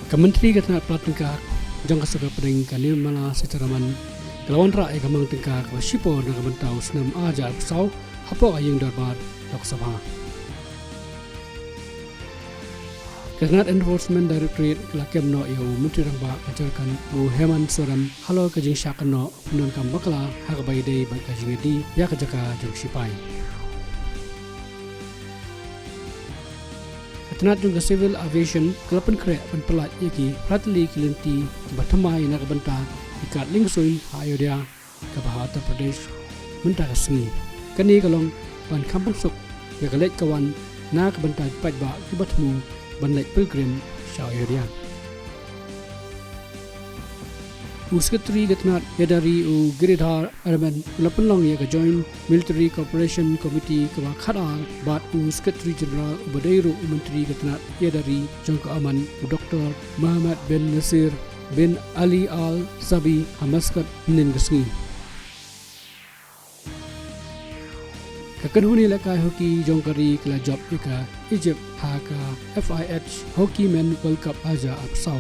Kementeri Ketenaga Pratingkah jangka sebagai peringkat Nirmala Sitharaman kelawan rakyat gamang tingkah ke Sipo dan kementau senam ajar pesau hapok ayang darbar Lok Sabha. Ketenat Enforcement Directorate kelakem no iu Menteri Rangba ajarkan Bu Hemant Soran halo kajing syakan no penun kam bakla hak bai dei bak kajing di ya kajaka jong sipai. Ketenat juga Civil Aviation kelapan kerek penpelat yaki Pratli Kilinti batamai nak benta ikat lingsuin Ayodhya ke Bahata Pradesh mentah kesengi. Kani kalong ban kampung suk ya kelet kawan nak benta pat ba kibatmu ban lek pilgrim Ayodhya. Sekretari Ketenat Yadari u Giridhar Arman kelapan long ya ke Joint Military Cooperation Committee ke Khadar bat u Sekretari Jenderal Ubadairu Menteri Ketenat Yadari jangka aman Dr. Muhammad bin Nasir bin Ali Al Sabi Hamaskat nin gesngi. Kakenhuni lakai hoki jongkari kela job ika Egypt haka FIH Hockey Men World Cup aja apsau.